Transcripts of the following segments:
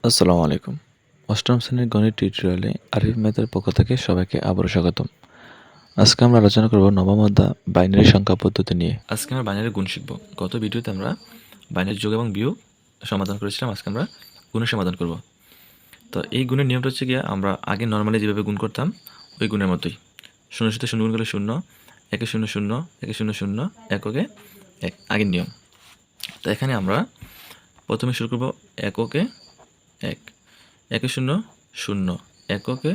আসসালামু আলাইকুম। অষ্টম শ্রেণীর গণিত টিউটোরিয়ালে আরিফ ম্যাথের পক্ষ থেকে সবাইকে আবারও স্বাগতম। আজকে আমরা আলোচনা করব নবম অধ্যায় বাইনারি সংখ্যা পদ্ধতি নিয়ে। আজকে আমরা বাইনারি গুণ শিখব। গত ভিডিওতে আমরা বাইনারি যোগ এবং বিয়োগ সমাধান করেছিলাম। আজকে আমরা গুণের সমাধান করব। তো এই গুণের নিয়মটা হচ্ছে গিয়ে আমরা আগে নর্মালি যেভাবে গুণ করতাম ওই গুণের মতোই। শূন্যের সাথে শূন্য গুণ করলে শূন্য, একে শূন্য শূন্য, একে শূন্য শূন্য, এককে এক, আগের নিয়ম। তো এখানে আমরা প্রথমে শুরু করব এককে এক, একে শূন্য শূন্য, এককে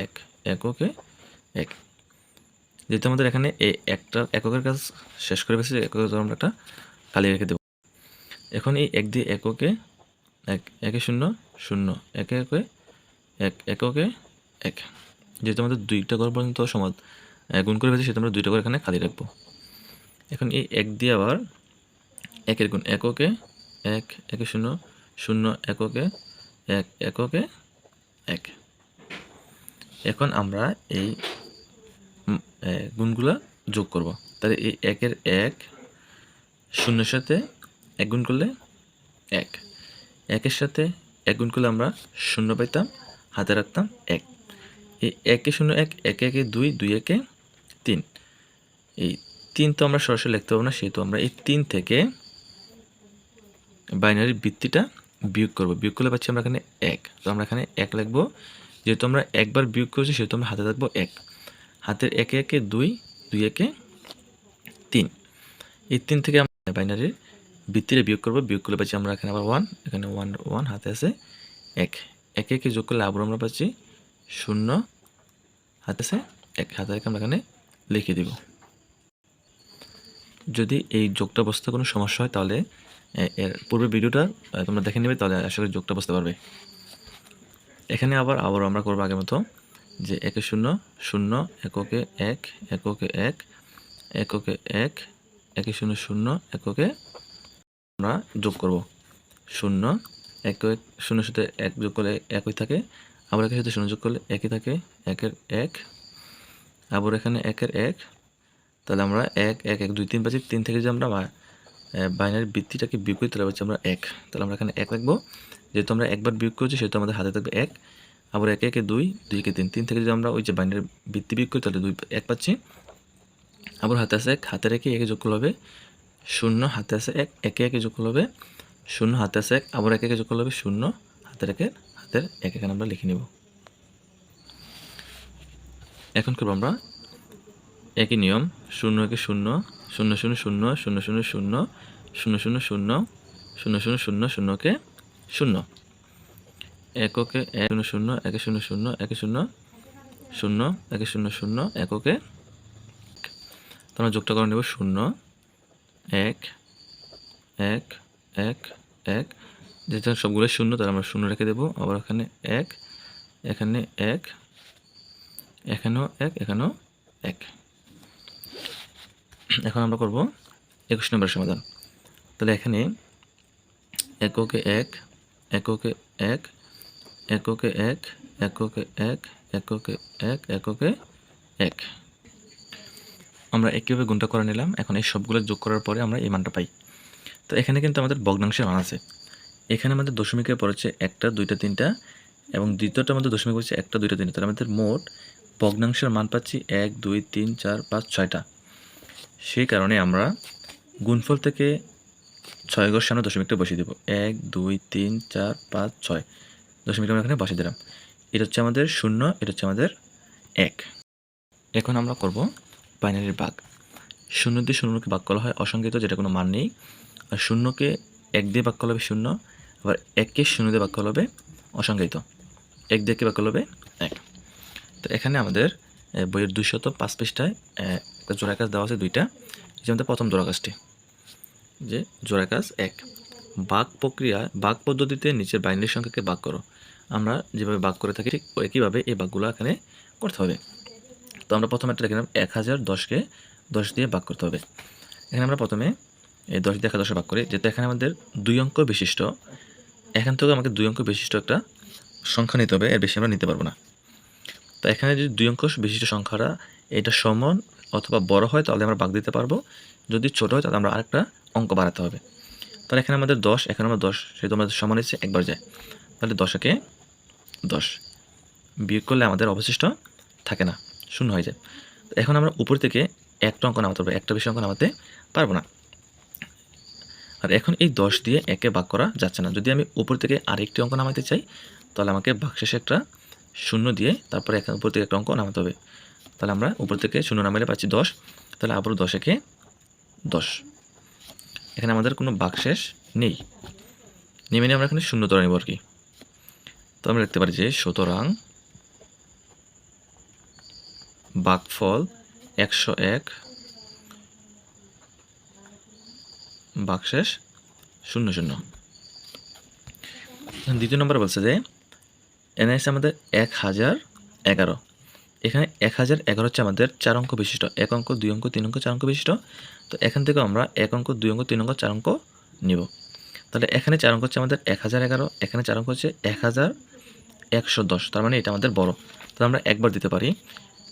এক, এককে এক। যেহেতু আমাদের এখানে এই একটা এককের কাজ শেষ করে ফেলেছি, এককে আমরা একটা খালি রেখে দেব। এখন এই এক দিয়ে এককে এক, একে শূন্য শূন্য, একে একে এক, এককে এক। যেহেতু আমাদের দুইটা ঘর পর্যন্ত সমান গুণ করে ফেলেছি, সেটা আমরা দুইটা করে এখানে খালি রাখবো। এখন এই এক দিয়ে আবার একের গুণ এককে এক, একে শূন্য শূন্য, এককে এক, এককে এক। এখন আমরা এই গুণগুলা যোগ করব। তাহলে এই একের এক, শূন্যের সাথে এক গুণ করলে এক, একের সাথে এক গুণ করলে আমরা শূন্য পাইতাম, হাতে রাখতাম এক। এই একে শূন্য এক, একে একে দুই, দুই একে তিন। এই তিন তো আমরা সরাসরি লিখতে পারবো না, সেহেতু আমরা এই তিন থেকে বাইনারির ভিত্তিটা বিয়োগ করব। বিয়োগ করলে পাচ্ছি আমরা এখানে এক। তো আমরা এখানে এক লিখবো। যেহেতু আমরা একবার বিয়োগ করেছি, সেহেতু আমরা হাতে রাখবো এক। হাতের একে একে দুই, দুই একে তিন। এই তিন থেকে আমরা বাইনারির ভিত্তিটা বিয়োগ করবো। বিয়োগ করলে পাচ্ছি আমরা এখানে আবার ওয়ান, এখানে ওয়ান ওয়ান, হাতে আছে এক। একে একে যোগ করলে আবার আমরা পাচ্ছি শূন্য, হাতে আছে এক। হাতে রেখে আমরা এখানে লিখে দিব। যদি এই যোগটা বুঝতে কোনো সমস্যা হয় তাহলে এর পূর্বের ভিডিওটা তোমরা দেখে নেবে, তাহলে আসলে যোগটা বুঝতে পারবে। এখানে আবার আমরা করবো আগের মতো, যে একে শূন্য শূন্য, এককে এক, এককে এক, এককে এক, একে শূন্য শূন্য, এককে আমরা যোগ করব। শূন্য, এক শূন্যের সাথে এক যোগ করলে একই থাকে, আবার একের সাথে শূন্য যোগ করলে একই থাকে, একের এক, আবার এখানে একের এক। তাহলে আমরা এক এক এক দুই তিন পাচ্ছি। তিন থেকে যদি আমরা বাইনারি ভিত্তিটাকে বিয়োগ করি তাহলে পাচ্ছি আমরা এক। তাহলে আমরা এখানে এক লিখবো। যেহেতু আমরা একবার বিয়োগ করছি, সেহেতু আমাদের হাতে থাকবে এক। আবার একে একে দুই, দুই একে তিন। তিন থেকে যদি আমরা ওই যে বাইনারি ভিত্তি বিয়োগ করি তাহলে দুই এক পাচ্ছি। আবার হাতে আছে এক, হাতে রেখে একে যোগ করলে হবে শূন্য, হাতে আছে এক, একে একে যোগ করলে হবে শূন্য, হাতে আছে এক, আবার একে একে যোগ করলে হবে শূন্য, হাতে রেখে হাতের এক এখানে আমরা লিখে নিব। এখন করবো আমরা একই নিয়ম, শূন্য একে শূন্য, শূন্য শূন্য শূন্য, শূন্য শূন্য শূন্য, শূন্য শূন্য শূন্য, শূন্য শূন্য শূন্য, শূন্যকে শূন্য, এককে এক শূন্য শূন্য, একে শূন্য শূন্য, একে শূন্য শূন্য, একে শূন্য শূন্য, এককে তো আমরা যোগটা করে নেব শূন্য এক এক এক এক। যেহেতু সবগুলো শূন্য, তাহলে আমরা শূন্য রেখে দেবো। আবার এখানে এক, এখানে এক, এখানেও এক, এখানেও এক। এখন আমরা করব 21 নম্বর সমাধান। তাহলে এখানে এককে এক, এককে এক, এককে এক, এককে এক, এককে এক, এককে এক। আমরা একইভাবে গুণটা করে নিলাম। এখন এই সবগুলো যোগ করার পরে আমরা এই মানটা পাই। তো এখানে কিন্তু আমাদের ভগ্নাংশের মান আছে। এখানে আমাদের দশমিকের পর হচ্ছে একটা, দুইটা, তিনটা, এবং দ্বিতীয়টার মধ্যে দশমিক হচ্ছে একটা, দুইটা, তিনটা। তাহলে আমাদের মোট ভগ্নাংশের মান পাচ্ছি 1 2 3 4 5 6টা। সেই কারণে আমরা গুণফল থেকে 6 ঘর সামনে দশমিকটা বসিয়ে দেব। 1 2 3 4 5 6 দশমিকটা আমরা এখানে বসিয়ে দিলাম। এটা হচ্ছে আমাদের শূন্য, এটা হচ্ছে আমাদের এক। এখন আমরা করব বাইনারির ভাগ। শূন্য দিয়ে শূন্যকে ভাগ করা হয় অসংখ্যিত, যেটা কোনো মান নেই। আর শূন্যকে এক দিয়ে ভাগ করা হবে শূন্য, আবার এককে শূন্য দিয়ে ভাগ করা হবে অসংখ্যিত, এক দিয়ে ভাগ করা হবে এক। তো এখানে আমাদের বইয়ের 205 পৃষ্ঠায় একটা জোড়া কাজ দেওয়া আছে দুইটা। যে আমাদের প্রথম জোড়া কাজটি, যে জোড়া কাজ এক, ভাগ প্রক্রিয়া, ভাগ পদ্ধতিতে নিচের বাইনারি সংখ্যাকে ভাগ করো। আমরা যেভাবে ভাগ করে থাকি ঠিক একইভাবে এই ভাগগুলো এখানে করতে হবে। তো আমরা প্রথমে একটা দেখলাম 1010কে 10 দিয়ে ভাগ করতে হবে। এখানে আমরা প্রথমে এই 10 দিয়ে 1000 ভাগ করি। যেহেতু এখানে আমাদের 2 অঙ্ক বিশিষ্ট, এখান থেকে আমাকে 2 অঙ্ক বিশিষ্ট একটা সংখ্যা নিতে হবে, এর বেশি আমরা নিতে পারবো না। তো এখানে যদি 2 অঙ্ক বিশিষ্ট সংখ্যাটা এটা সমান অথবা বড় হয় তাহলে আমরা ভাগ দিতে পারবো, যদি ছোট হয় তাহলে আমরা আরেকটা অঙ্ক বাড়াতে হবে। তাহলে এখানে আমাদের 10, এখানে আমরা 10, সেহেতু আমাদের সমান হচ্ছে একবার যায়। তাহলে 10 একে 10 বিয়োগ করলে আমাদের অবশিষ্ট থাকে না, শূন্য হয়ে যায়। এখন আমরা উপর থেকে একটা অঙ্ক নামাতে পারবো, একটা বেশি অঙ্ক নামাতে পারবো না। আর এখন এই 10 দিয়ে একে ভাগ করা যাচ্ছে না। যদি আমি উপর থেকে আরেকটি অঙ্ক নামাতে চাই তাহলে আমাকে ভাগশেষে একটা শূন্য দিয়ে তারপরে উপর থেকে একটা অঙ্ক নামাতে হবে। তাহলে আমরা উপর থেকে শূন্য নামালে পাচ্ছি 10, তাহলে আবারও 10 একে 10। এখানে আমাদের কোনো ভাগশেষ নেই, নেমে নিয়ে আমরা এখানে শূন্য ধরে নেব আর কি। তো আমরা লিখতে পারি যে সুতরাং ভাগফল 101 ভাগশেষ 00। দ্বিতীয় নম্বর বলছে যে এনে আছে আমাদের 1011। এখানে 1011 হচ্ছে আমাদের 4 অঙ্ক বিশিষ্ট, 1 অঙ্ক 2 অঙ্ক 3 অঙ্ক 4 অঙ্ক বিশিষ্ট। তো এখান থেকে আমরা 1 অঙ্ক 2 অঙ্ক 3 অঙ্ক 4 অঙ্ক নিব। তাহলে এখানে 4 অঙ্ক হচ্ছে আমাদের 1011, এখানে 4 অঙ্ক হচ্ছে 1110। তার মানে এটা আমাদের বড়। তাহলে আমরা একবার দিতে পারি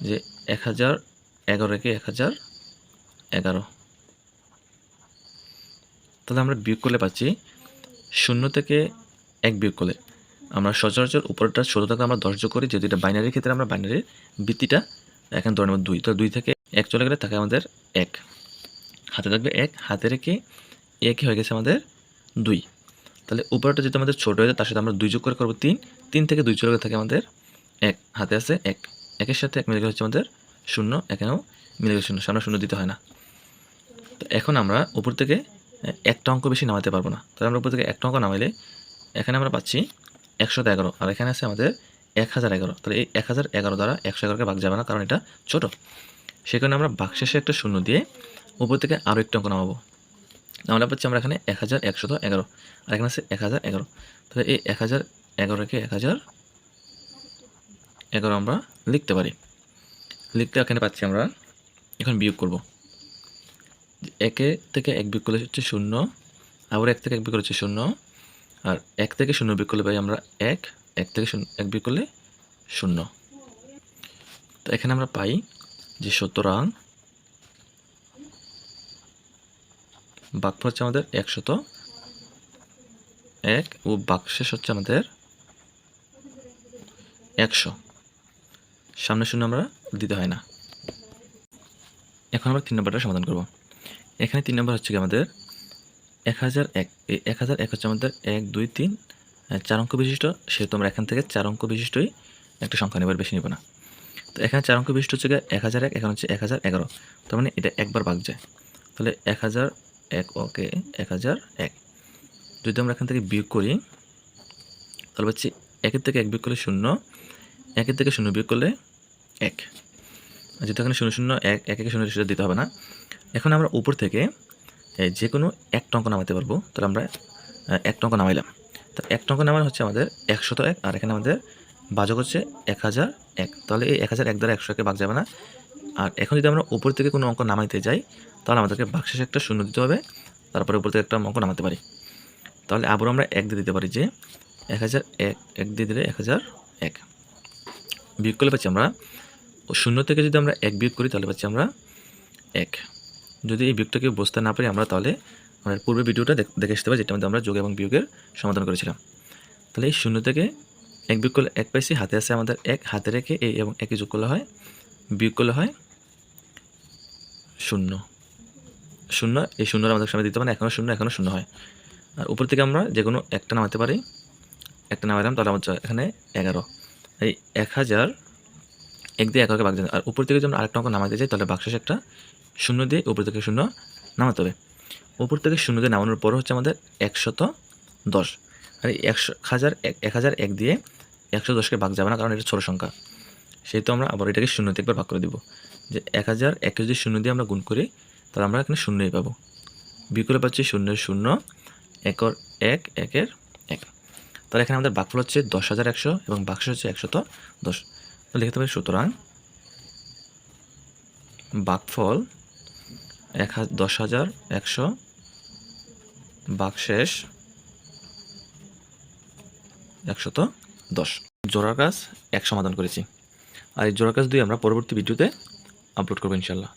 যে 1011 কে 1011। তাহলে আমরা বিয়োগ করলে পাচ্ছি 0 থেকে 1 বিয়োগ করলে আমরা সচরাচর উপরটা 16 থেকে আমরা 10 যোগ করি, যেহেতু এটা বাইনারির ক্ষেত্রে আমরা বাইনারির ভিত্তিটা এখানে ধরে নেব 2। তো 2 থেকে 1 চলে গেলে থাকে আমাদের 1, হাতে থাকবে 1, হাতে রেখে 1 হয়ে গেছে আমাদের 2। তাহলে উপরটা যেহেতু আমাদের ছোট হয়ে যায় তার সাথে আমরা 2 যোগ করে করবো 3, 3 থেকে 2 চলে গেলে থাকে আমাদের 1, হাতে আছে 1, 1-এর সাথে 1 মিলে গেলে হচ্ছে আমাদের 0, এখানেও মিলে গেলে 0, সামনে 0 দিতে হয় না। তো এখন আমরা উপর থেকে একটা অঙ্ক বেশি নামাতে পারবো না। তাহলে আমরা উপর থেকে একটা অঙ্ক নামাইলে এখানে আমরা পাচ্ছি 111, আর এখানে আছে আমাদের 1011। তাহলে এই 1011 দ্বারা 111কে ভাগ যাবে না, কারণ এটা ছোট। সেই কারণে আমরা ভাগশেষে একটা শূন্য দিয়ে উপর থেকে আরও একটা অঙ্ক নামাবো। আমরা পাচ্ছি আমরা এখানে 1111, আর এখানে আছে 1011। তাহলে এই 1011কে 1011 আমরা লিখতে পারি। লিখতে এখানে পাচ্ছি আমরা, এখন বিয়োগ করব। 1 থেকে 1 বিয়োগ করলে হচ্ছে 0, আবার 1 থেকে 1 বিয়োগ করলে হচ্ছে 0, আর 1 থেকে 0 বিয়োগ করলে পাই আমরা 1, 1 থেকে 1 বিয়োগ করলে 0। তো এখানে আমরা পাই যে সুতরাং ভাগফল হচ্ছে আমাদের 101 ও ভাগশেষ হচ্ছে আমাদের 100, সামনে 0 আমরা দিতে হয় না। এখন আমরা 3 নম্বরটা সমাধান করব। এখানে 3 নম্বর হচ্ছে কি আমাদের 1001, এই 1001 হচ্ছে আমাদের 1 2 3 4 অঙ্ক বিশিষ্ট, সেহেতু আমরা এখান থেকে 4 অঙ্ক বিশিষ্টই একটা সংখ্যা নেব, বেশি নেব না। তো এখানে 4 অঙ্ক বিশিষ্ট হচ্ছে 1001, এখানে হচ্ছে 1011, তার মানে এটা একবার ভাগ যায়। তাহলে 1001 ওকে 1001 যদি আমরা এখান থেকে বিয়োগ করি তাহলে হচ্ছে 1 থেকে 1 বিয়োগ করলে 0, 1 থেকে 0 বিয়োগ করলে 1, যেহেতু এখানে 0 0 1 1 কে 0 সেটা দিতে হবে না। এখন আমরা উপর থেকে যে কোনো একটা অঙ্ক নামাতে পারবো। তাহলে আমরা একটা অঙ্ক নামাইলাম, তো একটা অঙ্ক নামানো হচ্ছে আমাদের 101, আর এখানে আমাদের ভাজক হচ্ছে 1001। তাহলে এই 1001 দ্বারা 100কে ভাগ যাবে না। আর এখন যদি আমরা উপর থেকে কোনো অঙ্ক নামাইতে যাই তাহলে আমাদেরকে ভাগশেষে একটা শূন্য দিতে হবে, তারপরে উপর থেকে একটা অঙ্ক নামাতে পারি। তাহলে আবার আমরা 1 দিয়ে দিতে পারি যে 1001, 1 দিয়ে দিলে 1001। বিয়োগ করলে পাচ্ছি আমরা 0 থেকে যদি আমরা 1 বিয়োগ করি তাহলে পাচ্ছি আমরা 1। যদি এই বিয়োগটাকে বুঝতে না পারি আমরা, তাহলে আমরা পূর্বের ভিডিওটা দেখে আসতে পারি, যেটার মধ্যে আমরা যোগ এবং বিয়োগের সমাধান করেছিলাম। তাহলে এই 0 থেকে 1 বিয়োগ করলে 1 পাইছি, হাতে আছে আমাদের 1, হাতে রেখে এই এবং 1 যোগ করলে হয়, বিয়োগ করলে হয় 0। 0 এই 0 আমাদের সামনে দিতে পারে, এখনও 0 এখনও 0 হয়। আর উপর থেকে আমরা যে কোনো একটা নামাতে পারি, একটা নামাইলাম, তাহলে আমার এখানে 11। এই 1001 দিয়ে 11কে ভাগ যায়। আর উপর থেকে যদি আমরা আরেকটা অঙ্ক নামাতে যাই তাহলে ভাগশেষে একটা 0 দিয়ে উপর থেকে 0 নামাতে হবে। উপর থেকে 0 দিয়ে নামানোর পর হচ্ছে আমাদের 110, আর এই 1001 দিয়ে 110কে ভাগ যাবে না, কারণ এটা ছোট সংখ্যা, সেহেতু আমরা আবার এটাকে 0 দিয়ে একবার ভাগ করে দিব। যে 1001কে যদি 0 দিয়ে আমরা গুণ করি তাহলে আমরা এখানে 0ই পাবো। বিয়োগ করে পাচ্ছি 0 0, 1 1 1 1। তাহলে এখানে আমাদের ভাগফল হচ্ছে 10100 এবং ভাগশেষ হচ্ছে 110। তাহলে লিখতে পারি সুতরাং ভাগফল 10100 ভাগশেষ 110। জোড়ার কাজ 1 সমাধান করেছি, আর এই জোড়ার কাজ 2 আমরা পরবর্তী ভিডিওতে আপলোড করবো ইনশাল্লাহ।